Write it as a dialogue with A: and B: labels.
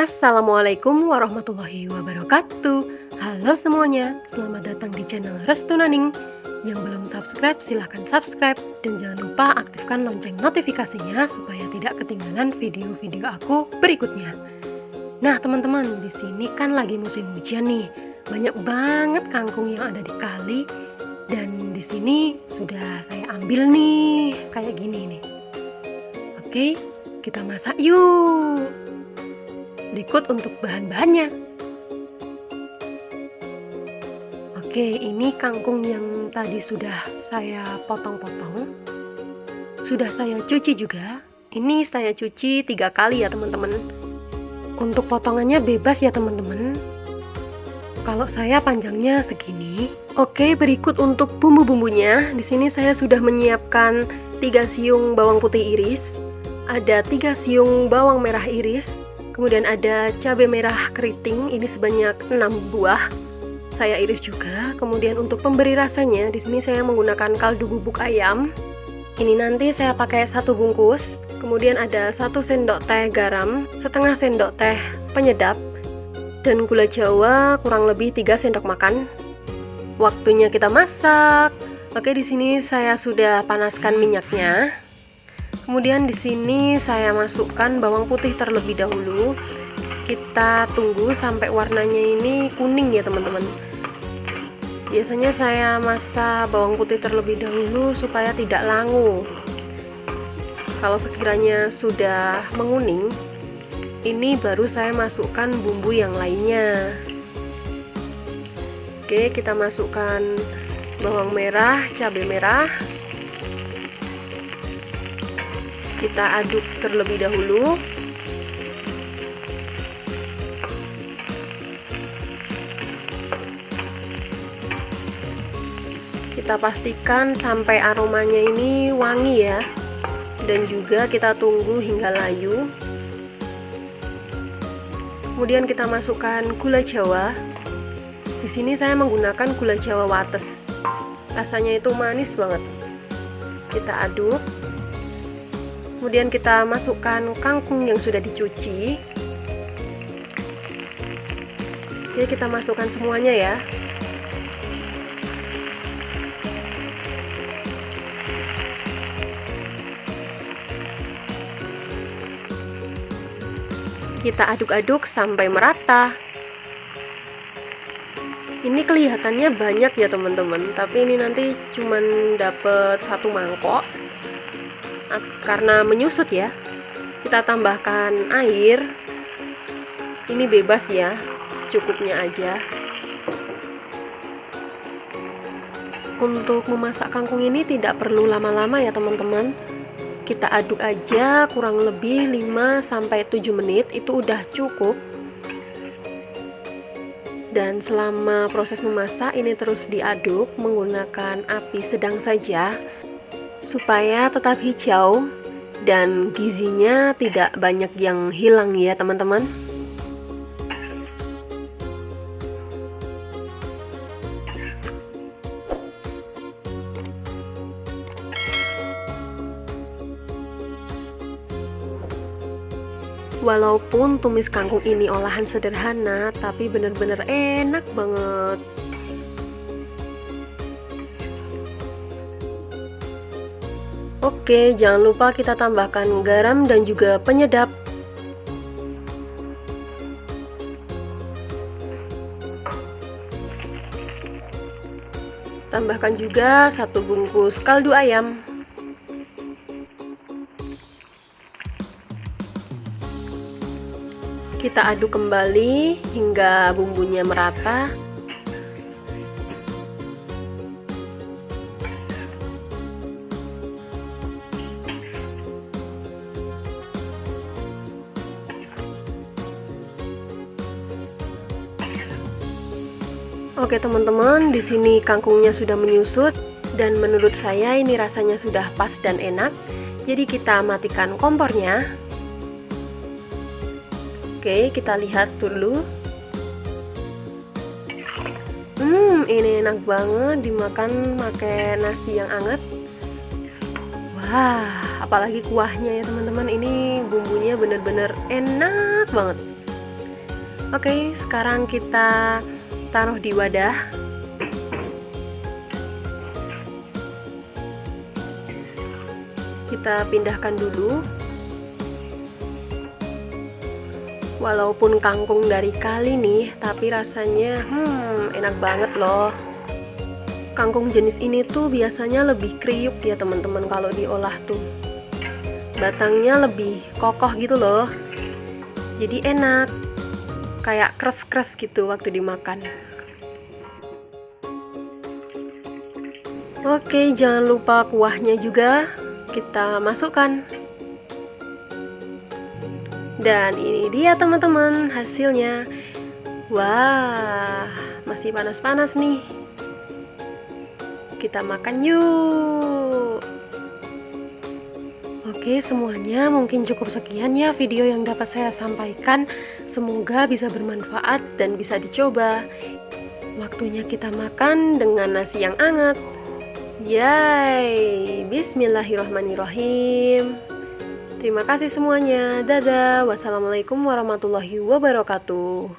A: Assalamualaikum warahmatullahi wabarakatuh. Halo semuanya, selamat datang di channel Restu Naning. Yang belum subscribe silahkan subscribe dan jangan lupa aktifkan lonceng notifikasinya supaya tidak ketinggalan video-video aku berikutnya. Nah teman-teman, di sini kan lagi musim hujan nih, banyak banget kangkung yang ada di kali dan di sini sudah saya ambil nih kayak gini nih. Oke, kita masak yuk. Berikut untuk bahan-bahannya. Oke, ini kangkung yang tadi sudah saya potong-potong. Sudah saya cuci juga. Ini saya cuci 3 kali ya teman-teman. Untuk potongannya bebas ya teman-teman. Kalau saya panjangnya segini. Oke, berikut untuk bumbu-bumbunya. Di sini saya sudah menyiapkan 3 siung bawang putih iris, ada 3 siung bawang merah iris. Kemudian ada cabai merah keriting, ini sebanyak 6 buah. Saya iris juga. Kemudian untuk pemberi rasanya, di sini saya menggunakan kaldu bubuk ayam. Ini nanti saya pakai 1 bungkus. Kemudian ada 1 sendok teh garam, setengah sendok teh penyedap, dan gula Jawa kurang lebih 3 sendok makan. Waktunya kita masak. Oke, di sini saya sudah panaskan minyaknya. Kemudian di sini saya masukkan bawang putih terlebih dahulu. Kita tunggu sampai warnanya ini kuning ya teman-teman. Biasanya saya masak bawang putih terlebih dahulu supaya tidak langu. Kalau sekiranya sudah menguning, ini baru saya masukkan bumbu yang lainnya. Oke, kita masukkan bawang merah, cabai merah. Kita aduk terlebih dahulu. Kita pastikan sampai aromanya ini wangi ya. Dan juga kita tunggu hingga layu. Kemudian kita masukkan gula Jawa. Di sini saya menggunakan gula Jawa wates. Rasanya itu manis banget. Kita aduk. Kemudian kita masukkan kangkung yang sudah dicuci. Oke, kita masukkan semuanya ya. Kita aduk-aduk sampai merata. Ini kelihatannya banyak ya teman-teman, tapi ini nanti cuman dapat 1 mangkok. Karena menyusut ya, kita tambahkan air. Ini bebas ya, secukupnya aja. Untuk memasak kangkung ini tidak perlu lama-lama ya teman-teman. Kita aduk aja kurang lebih 5-7 menit, itu udah cukup. Dan selama proses memasak ini terus diaduk menggunakan api sedang saja, supaya tetap hijau dan gizinya tidak banyak yang hilang ya teman-teman. Walaupun tumis kangkung ini olahan sederhana, tapi bener-bener enak banget. Oke, jangan lupa kita tambahkan garam dan juga penyedap. Tambahkan juga 1 bungkus kaldu ayam. Kita aduk kembali hingga bumbunya merata. Oke teman-teman, di sini kangkungnya sudah menyusut dan menurut saya ini rasanya sudah pas dan enak. Jadi kita matikan kompornya. Oke, kita lihat dulu. Ini enak banget dimakan pakai nasi yang anget. Wah, apalagi kuahnya ya teman-teman, ini bumbunya bener-bener enak banget. Oke, sekarang kita taruh di wadah. Kita pindahkan dulu. Walaupun kangkung dari kali nih, tapi rasanya enak banget loh. Kangkung jenis ini tuh biasanya lebih kriuk ya teman-teman kalau diolah tuh. Batangnya lebih kokoh gitu loh. Jadi enak. Kayak kres-kres gitu waktu dimakan. Oke, jangan lupa kuahnya juga kita masukkan. Dan ini dia teman-teman hasilnya. Wah, masih panas-panas nih. Kita makan yuk. Oke, semuanya mungkin cukup sekian ya video yang dapat saya sampaikan. Semoga bisa bermanfaat dan bisa dicoba. Waktunya kita makan dengan nasi yang hangat. Yay, bismillahirrahmanirrahim. Terima kasih semuanya. Dadah. Wassalamualaikum warahmatullahi wabarakatuh.